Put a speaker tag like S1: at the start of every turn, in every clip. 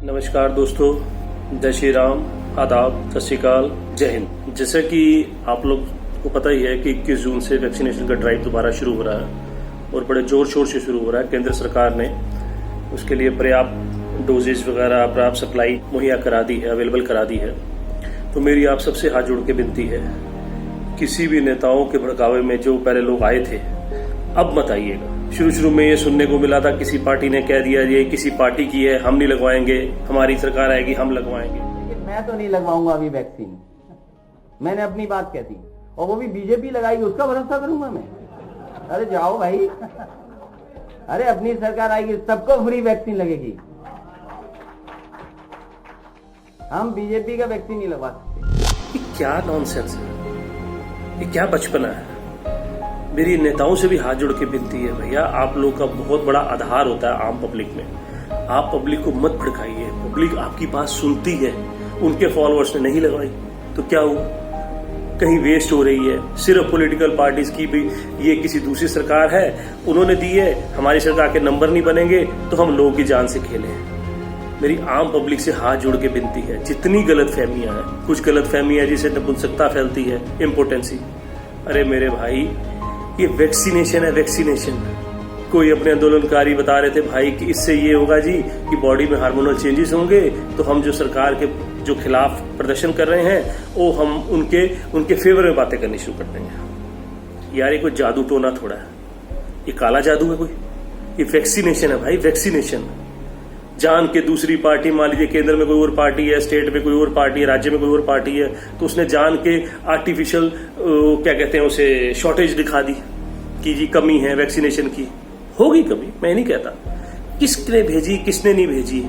S1: नमस्कार दोस्तों, जय श्री राम, आदाब, सत श्री अकाल, जय हिंद। जैसा कि आप लोग को पता ही है कि 21 जून से वैक्सीनेशन का ड्राइव दोबारा शुरू हो रहा है और बड़े जोर शोर से शुरू हो रहा है। केंद्र सरकार ने उसके लिए पर्याप्त डोजेज वगैरह पर्याप्त सप्लाई मुहैया करा दी है, अवेलेबल करा दी है। तो मेरी आप सबसे हाथ जोड़ के विनती है, किसी भी नेताओं के भड़कावे में जो पहले लोग आए थे अब मत आइएगा। शुरू में ये सुनने को मिला था, किसी पार्टी ने कह दिया ये किसी पार्टी की है, हम नहीं लगवाएंगे, हमारी सरकार आएगी हम लगवाएंगे।
S2: लेकिन मैं तो नहीं लगवाऊंगा अभी वैक्सीन। मैंने अपनी बात कह दी और वो भी बीजेपी लगाएगी, उसका भरोसा करूंगा मैं? अरे जाओ भाई, अरे अपनी सरकार आएगी, सबको फ्री वैक्सीन लगेगी। हम बीजेपी का वैक्सीन नहीं लगवा सकते।
S1: ये क्या नॉनसेंस है, ये क्या बचपना है। मेरी नेताओं से भी हाथ जोड़ के विनती है, भैया आप लोग का बहुत बड़ा आधार होता है आम पब्लिक में। आप पब्लिक को मत भड़काइए। पब्लिक आपकी बात सुनती है, उनके फॉलोअर्स ने नहीं लगवाई तो क्या हुआ? कहीं वेस्ट हो रही है। सिर्फ पॉलिटिकल पार्टीज की भी ये किसी दूसरी सरकार है, उन्होंने दी है, हमारी सरकार के नंबर नहीं बनेंगे तो हम लोगों की जान से खेले। मेरी आम पब्लिक से हाथ जोड़ के विनती है, जितनी गलत फहमियां हैं, कुछ गलत फहमियां जिसे नपुंसकता फैलती है, इम्पोर्टेंसी। अरे मेरे भाई, ये वैक्सीनेशन है, वैक्सीनेशन। कोई अपने आंदोलनकारी बता रहे थे भाई कि इससे ये होगा जी कि बॉडी में हार्मोनल चेंजेस होंगे, तो हम जो सरकार के जो खिलाफ प्रदर्शन कर रहे हैं वो हम उनके फेवर में बातें करनी शुरू कर देंगे। यार ये कोई जादू टोना थोड़ा है, ये काला जादू है कोई? ये वैक्सीनेशन है भाई, वैक्सीनेशन। जान के दूसरी पार्टी, मान लीजिए केंद्र में कोई और पार्टी है, स्टेट में कोई और पार्टी है, राज्य में कोई और पार्टी है, तो उसने जान के आर्टिफिशियल क्या कहते हैं उसे, शॉर्टेज दिखा दी कि जी कमी है वैक्सीनेशन की। होगी कभी, मैं नहीं कहता। किसने भेजी किसने नहीं भेजी,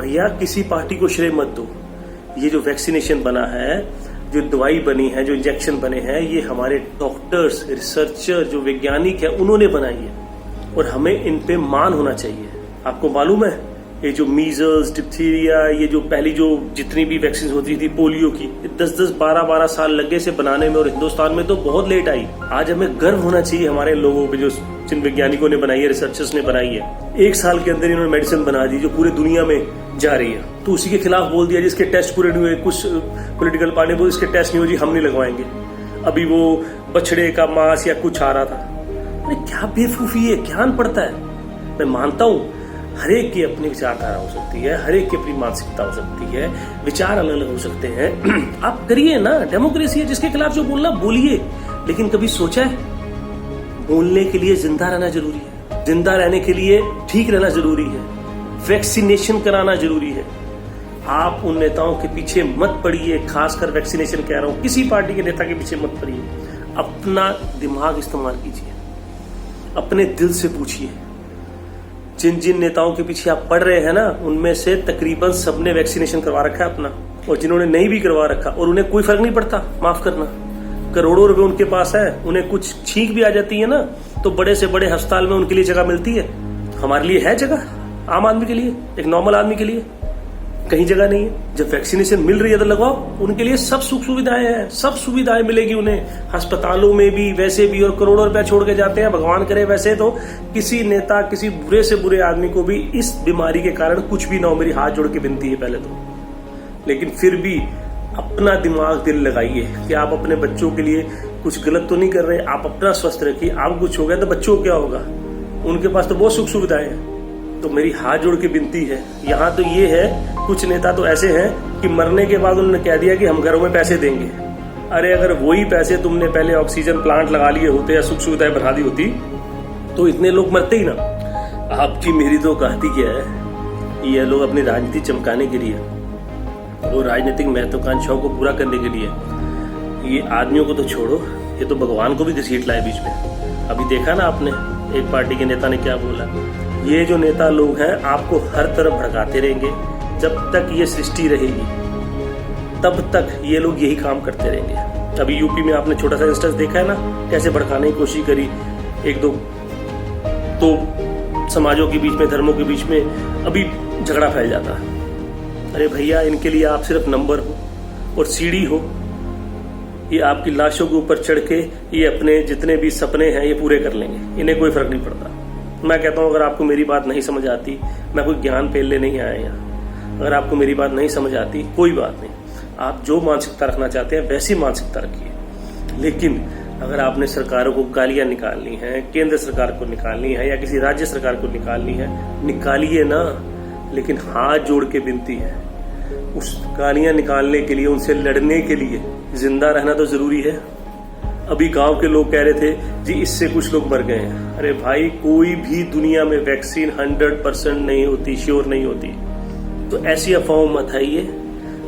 S1: भैया किसी पार्टी को श्रेय मत दो। ये जो वैक्सीनेशन बना है, जो दवाई बनी है, जो इंजेक्शन बने हैं, ये हमारे डॉक्टर्स, रिसर्चर, जो वैज्ञानिक है, उन्होंने बनाई है और हमें इन पे मान होना चाहिए। आपको मालूम है ये जो मीजल्स, डिप्थीरिया, ये जो पहली जो जितनी भी वैक्सीन होती थी पोलियो की, 10-10, 12-12 साल लगे से बनाने में, और हिंदुस्तान में तो बहुत लेट आई। आज हमें गर्व होना चाहिए हमारे लोगों पे, जो जिन वैज्ञानिकों ने बनाई है, रिसर्चर्स ने बनाई है। 1 साल के अंदर इन्होंने मेडिसिन बना दी जो पूरी दुनिया में जा रही है। तो उसी के खिलाफ बोल दिया जिसके टेस्ट पूरे नहीं हुए। कुछ पोलिटिकल पार्टी बोल इसके टेस्ट नहीं हो जी, हम नहीं लगवाएंगे। अभी वो बछड़े का मांस या कुछ आ रहा था। अरे क्या बेवकूफी है, ज्ञान पड़ता है। मैं मानता हूँ हर एक की अपनी विचारधारा हो सकती है, हर एक की अपनी मानसिकता हो सकती है, विचार अलग अलग हो सकते हैं। आप करिए ना, डेमोक्रेसी है, जिसके खिलाफ जो बोलना बोलिए। लेकिन कभी सोचा है बोलने के लिए जिंदा रहना जरूरी है, जिंदा रहने के लिए ठीक रहना जरूरी है, वैक्सीनेशन कराना जरूरी है। आप उन नेताओं के पीछे मत पड़िए, खासकर वैक्सीनेशन कह रहा हूं, किसी पार्टी के नेता के पीछे मत पड़िए। अपना दिमाग इस्तेमाल कीजिए, अपने दिल से पूछिए। जिन जिन नेताओं के पीछे आप पढ़ रहे हैं ना, उनमें से तकरीबन सबने वैक्सीनेशन करवा रखा है अपना, और जिन्होंने नहीं भी करवा रखा और उन्हें कोई फर्क नहीं पड़ता, माफ करना, करोड़ों रुपए उनके पास है, उन्हें कुछ छींक भी आ जाती है ना, तो बड़े से बड़े अस्पताल में उनके लिए जगह मिलती है। हमारे लिए है जगह, आम आदमी के लिए, एक नॉर्मल आदमी के लिए कहीं जगह नहीं है। जब वैक्सीनेशन मिल रही है तो लगवाओ। उनके लिए सब सुख सुविधाएं हैं, सब सुविधाएं मिलेगी उन्हें, अस्पतालों में भी, वैसे भी। और करोड़ों रुपया छोड़ के जाते हैं, भगवान करे वैसे तो किसी नेता, किसी बुरे से बुरे आदमी को भी इस बीमारी के कारण कुछ भी ना हो। मेरी हाथ जोड़ के विनती है पहले तो। लेकिन फिर भी अपना दिमाग दिल लगाइए कि आप अपने बच्चों के लिए कुछ गलत तो नहीं कर रहे। आप अपना स्वस्थ रखिए। आप कुछ हो गया तो बच्चों को क्या होगा? उनके पास तो बहुत सुख सुविधाएं हैं। तो मेरी हाथ जोड़ के विनती है। यहाँ तो ये है, कुछ नेता तो ऐसे हैं कि मरने के बाद उन्होंने कह दिया कि हम घरों में पैसे देंगे। अरे अगर वही पैसे तुमने पहले ऑक्सीजन प्लांट लगा लिए होते या सुख सुविधाएं बढ़ा दी होती तो इतने लोग मरते ही ना। आपकी मेरी तो कहती क्या है, ये लोग अपनी राजनीति चमकाने के लिए, वो राजनीतिक महत्वाकांक्षाओं को पूरा करने के लिए। ये आदमियों को तो छोड़ो, ये तो भगवान को भी घसीट लाए बीच में। अभी देखा ना आपने, एक पार्टी के नेता ने क्या बोला। ये जो नेता लोग हैं आपको हर तरफ भड़काते रहेंगे। जब तक ये सृष्टि रहेगी तब तक ये लोग यही काम करते रहेंगे। अभी यूपी में आपने छोटा सा इंस्टेंस देखा है ना, कैसे भड़काने की कोशिश करी। एक दो तो समाजों के बीच में, धर्मों के बीच में अभी झगड़ा फैल जाता है। अरे भैया, इनके लिए आप सिर्फ नंबर हो और सीढ़ी हो। ये आपकी लाशों के ऊपर चढ़ के ये अपने जितने भी सपने हैं ये पूरे कर लेंगे, इन्हें कोई फर्क नहीं पड़ता। मैं कहता हूं अगर आपको मेरी बात नहीं समझ आती, मैं कोई ज्ञान पेलने नहीं आया यहाँ। अगर आपको मेरी बात नहीं समझ आती कोई बात नहीं, आप जो मानसिकता रखना चाहते हैं वैसी मानसिकता रखिए। लेकिन अगर आपने सरकारों को गालियां निकालनी है, केंद्र सरकार को निकालनी है या किसी राज्य सरकार को निकालनी है, निकालिए ना, लेकिन हाथ जोड़ के विनती है, उस गालियां निकालने के लिए, उनसे लड़ने के लिए जिंदा रहना तो जरूरी है। अभी गांव के लोग कह रहे थे जी इससे कुछ लोग मर गए हैं। अरे भाई, कोई भी दुनिया में वैक्सीन 100% नहीं होती, श्योर नहीं होती, तो ऐसी अफवाहों मत आइए।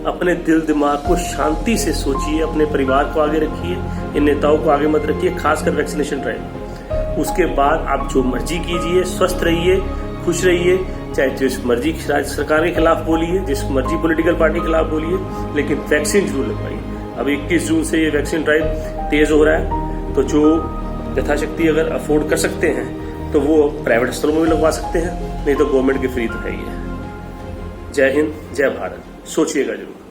S1: अपने दिल दिमाग को शांति से सोचिए, अपने परिवार को आगे रखिए, इन नेताओं को आगे मत रखिए, खासकर वैक्सीनेशन ड्राइव। उसके बाद आप जो मर्जी कीजिए, स्वस्थ रहिए, खुश रहिए, चाहे जिस मर्जी राज्य सरकार के खिलाफ बोलिए, जिस मर्जी पॉलिटिकल पार्टी के खिलाफ बोलिए, लेकिन वैक्सीन जरूर लगवाइए। अब 21 जून से ये वैक्सीन ड्राइव तेज हो रहा है, तो जो यथाशक्ति अगर अफोर्ड कर सकते हैं तो वो प्राइवेट अस्पतालों में भी लगवा सकते हैं, नहीं तो गवर्नमेंट की फ्री तो है ही है। जय हिंद, जय भारत, सोचिएगा जरूर।